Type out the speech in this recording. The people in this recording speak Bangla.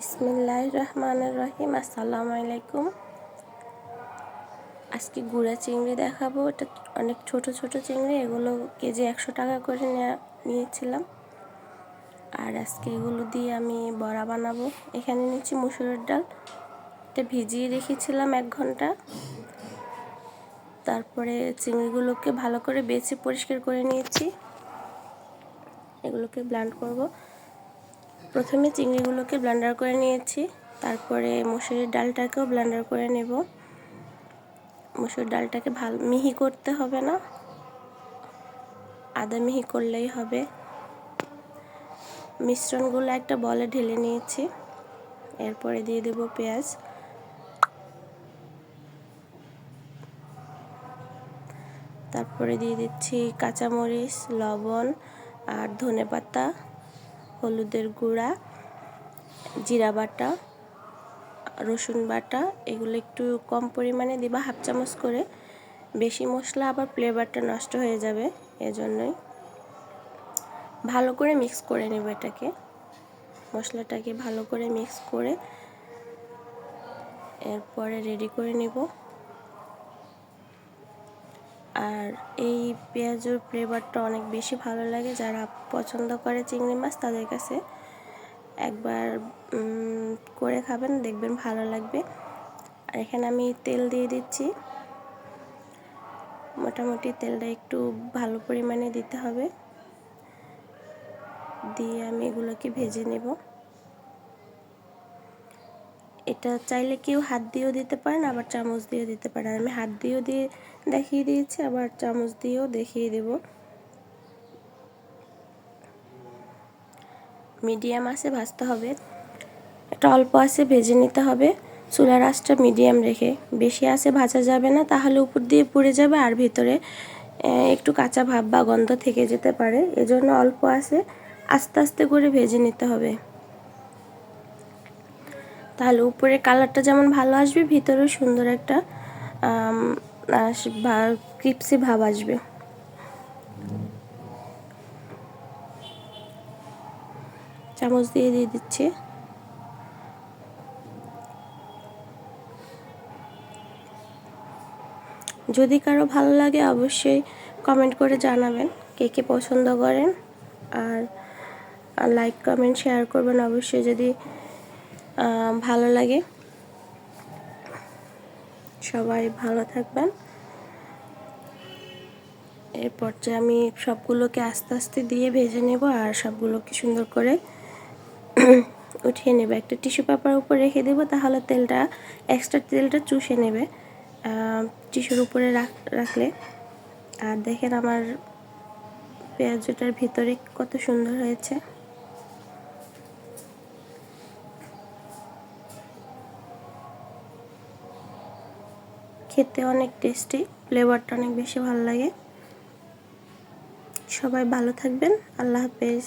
বিসমিল্লাহির রহমানির রহিম। আসসালামু আলাইকুম। আজকে গুঁড়া চিংড়ি দেখাবো। এটা অনেক ছোট ছোট চিংড়ি, এগুলো কেজি 100 টাকা করে নিয়েছিলাম। আর আজকে এগুলো দিয়ে আমি বড়া বানাবো। এখানে নিচ্ছি মসুরের ডাল, এটা ভিজিয়ে রেখেছিলাম 1 ঘন্টা। তারপরে চিংড়িগুলোকে ভালো করে বেছে পরিষ্কার করে নিয়েছি, এগুলোকে ব্লেন্ড করব। প্রথমে চিংড়িগুলোকে ব্লেন্ডার করে নিয়েছি, তারপরে মসুরের ডালটাকেও ব্লেন্ডার করে নেব। মসুর ডালটাকে ভালো মিহি করতে হবে না, আদা মিহি করলেই হবে। মিশ্রণগুলো একটা বলে ঢেলে নিয়েছি, এরপরে দিয়ে দেব পেঁয়াজ, তারপরে দিয়ে দিচ্ছি কাঁচামরিচ, লবণ আর ধনেপাতা, হলুদের গুঁড়া, জিরা বাটা, রসুন বাটা। এগুলো একটু কম পরিমাণে দিবা, 1/2 চামচ করে। বেশি মশলা আবার ফ্লেভারটা নষ্ট হয়ে যাবে, এজন্যই ভালো করে মিক্স করে নেব। এটাকে মশলাটাকে ভালো করে মিক্স করে এরপরে রেডি করে নেব। আর এই পেঁয়াজের ফ্লেভারটা অনেক বেশি ভালো লাগে, যারা পছন্দ করে চিংড়ি মাছ তাদের কাছে একবার করে খাবেন, দেখবেন ভালো লাগবে। আর এখানে আমি তেল দিয়ে দিচ্ছি, মোটামুটি তেলটা একটু ভালো পরিমাণে দিতে হবে। দিয়ে আমি এগুলোকে ভেজে নেব। এটা চাইলে কেউ হাত দিয়েও দিতে পারেন, আবার চামচ দিয়েও দিতে পারেন। আমি হাত দিয়েও দেখিয়ে দিয়েছি, আবার চামচ দিয়েও দেখিয়ে দেব। মিডিয়াম আঁচে ভাজতে হবে, এটা অল্প আঁচে ভেজে নিতে হবে। চুলার আঁচটা মিডিয়াম রেখে, বেশি আঁচে ভাজা যাবে না, তাহলে উপর দিয়ে পুড়ে যাবে আর ভিতরে একটু কাঁচা ভাব বা গন্ধ থেকে যেতে পারে। এজন্য অল্প আঁচে আস্তে আস্তে করে ভেজে নিতে হবে, তাহলে উপরে কালারটা যেমন ভালো আসবে, ভিতরেও সুন্দর একটা ক্রিপসি ভাব আসবে। চামচ দিয়ে দিচ্ছি। যদি কারো ভালো লাগে অবশ্যই কমেন্ট করে জানাবেন কে কে পছন্দ করেন, আর লাইক কমেন্ট শেয়ার করবেন অবশ্যই যদি ভালো লাগে। সবাই ভালো থাকবেন। এরপর যে আমি সবগুলোকে আস্তে আস্তে দিয়ে ভেজে নেব, আর সবগুলোকে সুন্দর করে উঠিয়ে নেব। একটা টিস্যু পেপার উপর রেখে দেব, তাহলে এক্সট্রা তেলটা চুষে নেবে টিস্যুর উপরে রাখলে। আর দেখেন আমার পেঁয়াজটার ভিতরে কত সুন্দর হয়েছে। খেতে অনেক টেস্টি, ফ্লেভারটা অনেক বেশি ভালো লাগে। সবাই ভালো থাকবেন, আল্লাহ হাফেজ।